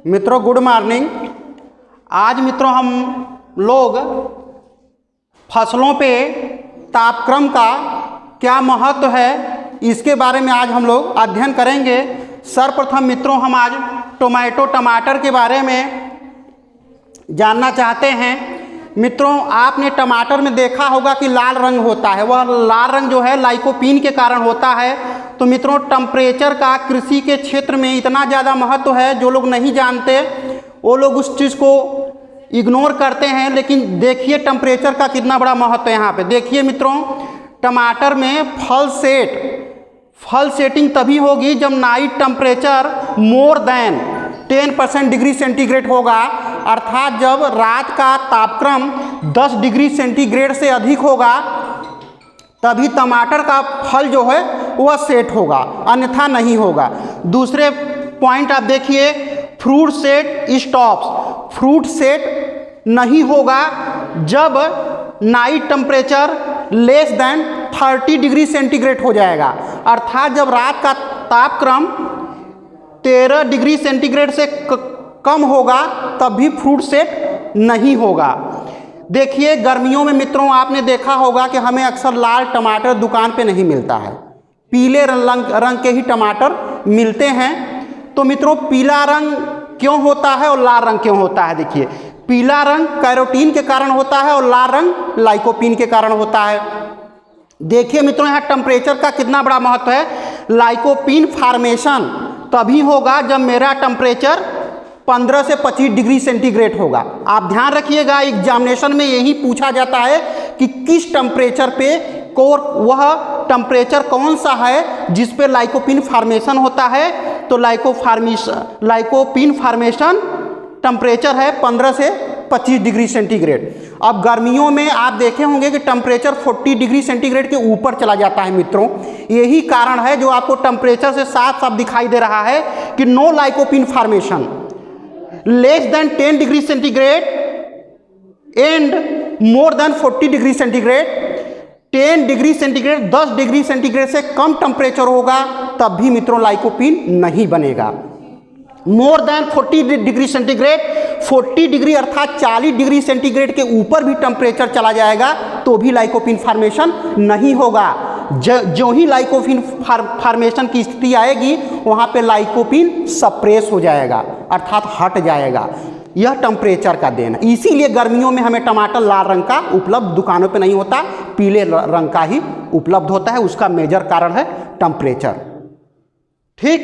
मित्रों good morning. आज मित्रों हम लोग फसलों पे तापक्रम का क्या महत्व है इसके बारे में आज हम लोग अध्ययन करेंगे। सर्वप्रथम मित्रों हम आज टमाटर के बारे में जानना चाहते हैं। मित्रों आपने टमाटर में देखा होगा कि लाल रंग होता है, वह लाल रंग जो है लाइकोपीन के कारण होता है। तो मित्रों टेम्परेचर का कृषि के क्षेत्र में इतना ज़्यादा महत्व है, जो लोग नहीं जानते वो लोग उस चीज़ को इग्नोर करते हैं। लेकिन देखिए टेम्परेचर का कितना बड़ा महत्व है। यहाँ पे देखिए मित्रों, टमाटर में फल सेटिंग तभी होगी जब night temperature more than 10% degree centigrade होगा, अर्थात जब रात का तापक्रम 10 डिग्री सेंटीग्रेड से अधिक होगा तभी टमाटर का फल जो है वह सेट होगा, अन्यथा नहीं होगा। दूसरे पॉइंट आप देखिए, fruit set stops. Fruit set नहीं होगा जब night temperature less than 30 degree centigrade हो जाएगा, अर्थात जब रात का तापक्रम 13 डिग्री सेंटीग्रेड से कम होगा तब भी फ्रूट सेट नहीं होगा। देखिए गर्मियों में मित्रों आपने देखा होगा कि हमें अक्सर लाल टमाटर दुकान पे नहीं मिलता है, पीले रंग के ही टमाटर मिलते हैं। तो मित्रों पीला रंग क्यों होता है और लाल रंग क्यों होता है? देखिए पीला रंग कैरोटीन के कारण होता है और लाल रंग लाइकोपीन के कारण होता है। देखिए मित्रों यहाँ टेम्परेचर का कितना बड़ा महत्व है। लाइकोपीन फॉर्मेशन तभी होगा जब मेरा टेम्परेचर 15 से 25 डिग्री सेंटीग्रेड होगा। आप ध्यान रखिएगा एग्जामिनेशन में यही पूछा जाता है कि किस टेम्परेचर पे वह टेम्परेचर कौन सा है जिस पे लाइकोपीन फॉर्मेशन होता है। तो लाइकोपीन फॉर्मेशन टेम्परेचर है 15 से 25 डिग्री सेंटीग्रेड। अब गर्मियों में आप देखे होंगे कि टेम्परेचर 40 डिग्री सेंटीग्रेड के ऊपर चला जाता है। मित्रों यही कारण है जो आपको टेम्परेचर से साफ साफ दिखाई दे रहा है कि no lycopene formation less than 10 degree centigrade and more than 40 degree centigrade. 10 degree centigrade 10 degree centigrade से कम टेम्परेचर होगा तब भी मित्रों लाइकोपीन नहीं बनेगा। मोर देन 40 डिग्री सेंटीग्रेड, 40 डिग्री अर्थात 40 डिग्री सेंटीग्रेड के ऊपर भी टेम्परेचर चला जाएगा तो भी लाइकोपीन फॉर्मेशन नहीं होगा। जो ही लाइकोपीन फॉर्मेशन की स्थिति आएगी वहाँ पे लाइकोपीन सप्रेस हो जाएगा, अर्थात हट जाएगा। यह टेम्परेचर का देन है। इसीलिए गर्मियों में हमें टमाटर लाल रंग का उपलब्ध दुकानों पे नहीं होता, पीले रंग का ही उपलब्ध होता है। उसका मेजर कारण है टेम्परेचर। ठीक,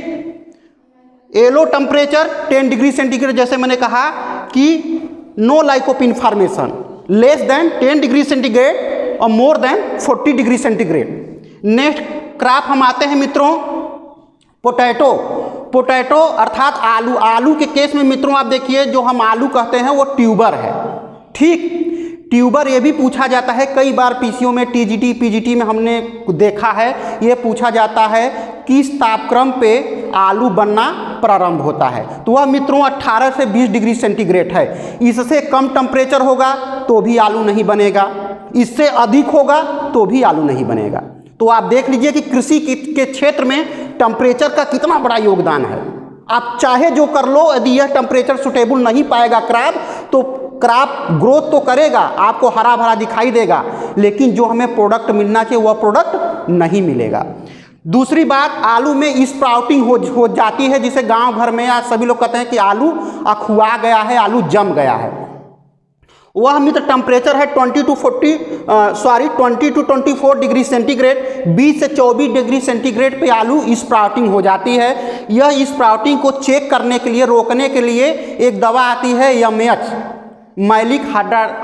येलो टेम्परेचर 10 डिग्री सेंटीग्रेड, जैसे मैंने कहा कि no lycopene formation less than 10 degree centigrade और more than 40 degree centigrade. Next crop हम आते हैं मित्रों पोटैटो अर्थात आलू के केस में मित्रों आप देखिए जो हम आलू कहते हैं वो ट्यूबर है। ठीक, ट्यूबर ये भी पूछा जाता है कई बार पीसीओ में, टीजीटी पीजीटी में हमने देखा है। ये पूछा जाता है किस तापक्रम पे आलू बनना प्रारंभ होता है। तो वह मित्रों 18 से 20 डिग्री सेंटीग्रेड है। इससे कम टेम्परेचर होगा तो भी आलू नहीं बनेगा, इससे अधिक होगा तो भी आलू नहीं बनेगा। तो आप देख लीजिए कि कृषि के क्षेत्र में टेम्परेचर का कितना बड़ा योगदान है। आप चाहे जो कर लो, यदि यह टेम्परेचर सुटेबल नहीं पाएगा क्रॉप, तो क्रॉप ग्रोथ तो करेगा, आपको हरा भरा दिखाई देगा, लेकिन जो हमें प्रोडक्ट मिलना चाहिए वह प्रोडक्ट नहीं मिलेगा। दूसरी बात, आलू में स्प्राउटिंग हो जाती है, जिसे गांव घर में आज सभी लोग कहते हैं कि आलू अखुआ गया है, आलू जम गया है। वह मित्र टेम्परेचर है 20 टू 24 डिग्री सेंटीग्रेड। 20 से 24 डिग्री सेंटीग्रेड पे आलू स्प्राउटिंग हो जाती है। यह स्प्राउटिंग को चेक करने के लिए, रोकने के लिए एक दवा आती है MH, मैलिक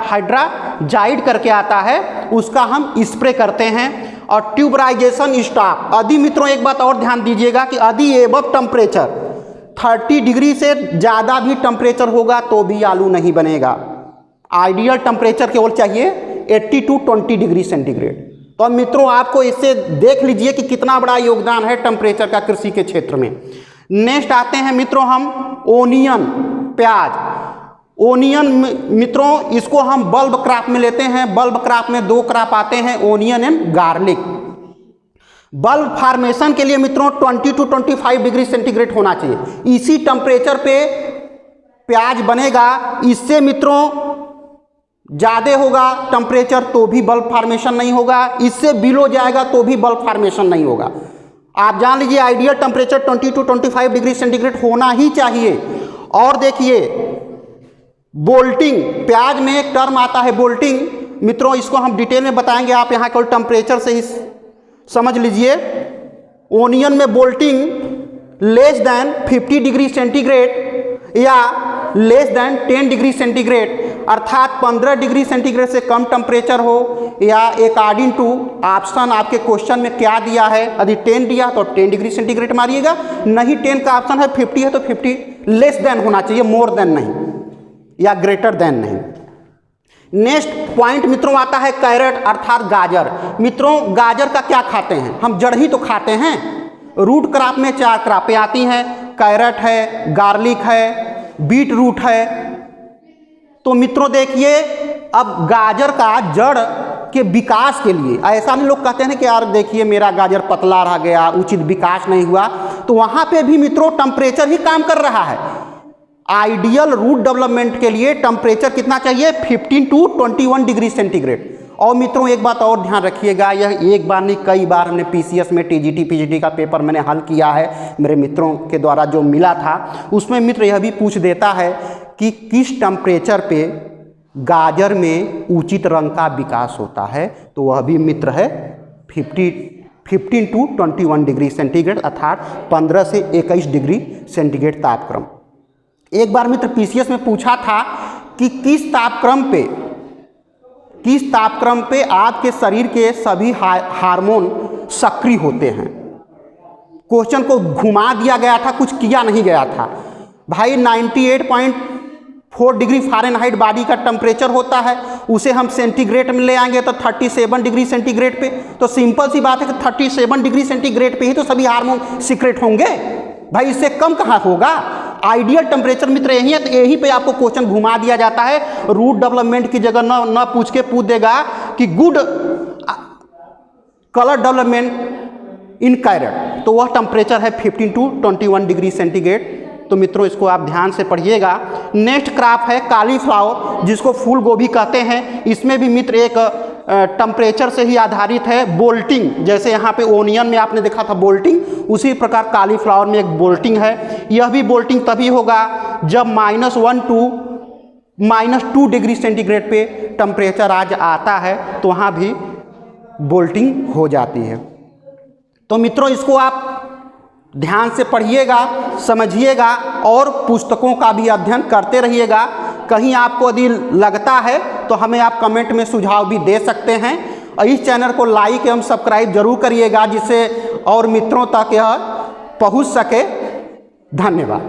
हाइड्राजाइड करके आता है, उसका हम स्प्रे करते हैं। और ट्यूबराइजेशन स्टॉप। यदि मित्रों एक बात और ध्यान दीजिएगा कि यदि एबव टेम्परेचर 30 डिग्री से ज़्यादा भी टेम्परेचर होगा तो भी आलू नहीं बनेगा। आइडियल टेम्परेचर केवल चाहिए 80 टू 20 डिग्री सेंटीग्रेड। तो अब मित्रों आपको इससे देख लीजिए कि कितना बड़ा योगदान है टेम्परेचर का कृषि के क्षेत्र में। नेक्स्ट आते हैं मित्रों हम ओनियन, प्याज। ओनियन मित्रों इसको हम बल्ब क्रॉप में लेते हैं। बल्ब क्रॉप में 2 क्रॉप आते हैं, onion and garlic. Bulb formation के लिए मित्रों 20 टू 25 डिग्री सेंटीग्रेड होना चाहिए। इसी टेम्परेचर पे प्याज बनेगा, इससे मित्रों ज़्यादा होगा टेम्परेचर तो भी बल्ब फॉर्मेशन नहीं होगा, इससे बिलो जाएगा तो भी बल्ब फॉर्मेशन नहीं होगा। आप जान लीजिए ideal temperature 20 to 25 degree centigrade होना ही चाहिए। और देखिए बोल्टिंग, प्याज में एक टर्म आता है बोल्टिंग, मित्रों इसको हम डिटेल में बताएंगे, आप यहाँ केवल टेम्परेचर से ही समझ लीजिए। ओनियन में bolting less than 50 degree centigrade या लेस देन 10 डिग्री सेंटीग्रेड, अर्थात 15 डिग्री सेंटीग्रेड से कम टेम्परेचर हो, या अकॉर्डिंग टू ऑप्शन आपके क्वेश्चन में क्या दिया है, यदि 10 दिया तो 10 डिग्री सेंटीग्रेड मारिएगा, नहीं 10 का ऑप्शन है, 50 है तो 50 लेस देन होना चाहिए, मोर देन नहीं या ग्रेटर देन नहीं। नेक्स्ट पॉइंट मित्रों आता है कैरेट अर्थात गाजर। मित्रों गाजर का क्या खाते हैं हम, जड़ ही तो खाते हैं। रूट क्रॉप में 4 क्रॉपें आती हैं, कैरेट है, गार्लिक है, बीट रूट है। तो मित्रों देखिए अब गाजर का जड़ के विकास के लिए, ऐसा नहीं लोग कहते हैं कि यार देखिए मेरा गाजर पतला रह गया, उचित विकास नहीं हुआ, तो वहाँ पे भी मित्रों टेम्परेचर ही काम कर रहा है। आइडियल रूट डेवलपमेंट के लिए टेम्परेचर कितना चाहिए, 15 to 21 डिग्री सेंटीग्रेड। और मित्रों एक बात और ध्यान रखिएगा, यह एक बार नहीं कई बार हमने पीसीएस में टीजीटी पीजीटी का पेपर मैंने हल किया है, मेरे मित्रों के द्वारा जो मिला था उसमें मित्र यह भी पूछ देता है कि किस टेम्परेचर पे गाजर में उचित रंग का विकास होता है, तो वह भी मित्र है 15 to 21 डिग्री सेंटीग्रेड, अर्थात 15 से 21 डिग्री सेंटीग्रेड तापक्रम। एक बार मित्र पीसीएस में पूछा था कि किस तापक्रम पे आपके शरीर के सभी हार्मोन सक्रिय होते हैं। क्वेश्चन को घुमा दिया गया था, कुछ किया नहीं गया था। भाई 98.4 डिग्री फ़ारेनहाइट बॉडी का टेम्परेचर होता है, उसे हम सेंटीग्रेड में ले आएंगे तो 37 डिग्री सेंटीग्रेड पे, तो सिंपल सी बात है कि 37 डिग्री सेंटीग्रेड पे ही तो सभी हार्मोन सीक्रेट होंगे, भाई इससे कम कहाँ होगा। आइडियल टेम्परेचर मित्र यही है, तो यही पे आपको क्वेश्चन घुमा दिया जाता है। रूट डेवलपमेंट की जगह न पूछ देगा कि good colour development in carat, तो वह टेम्परेचर है 15 to 21 डिग्री सेंटीग्रेड। तो मित्रों इसको आप ध्यान से पढ़िएगा। नेक्स्ट क्रॉप है कालीफ्लावर, जिसको फूल गोभी कहते हैं। इसमें भी मित्र एक टेम्परेचर से ही आधारित है बोल्टिंग, जैसे यहाँ पे ओनियन में आपने देखा था बोल्टिंग, उसी प्रकार कालीफ्लावर में एक बोल्टिंग है। यह भी बोल्टिंग तभी होगा जब -1 to -2 डिग्री सेंटीग्रेड पे टेम्परेचर आज आता है, तो वहाँ भी बोल्टिंग हो जाती है। तो मित्रों इसको आप ध्यान से पढ़िएगा, समझिएगा और पुस्तकों का भी अध्ययन करते रहिएगा। कहीं आपको यदि लगता है तो हमें आप कमेंट में सुझाव भी दे सकते हैं। और इस चैनल को लाइक एवं सब्सक्राइब जरूर करिएगा, जिससे और मित्रों तक यह पहुंच सके। धन्यवाद।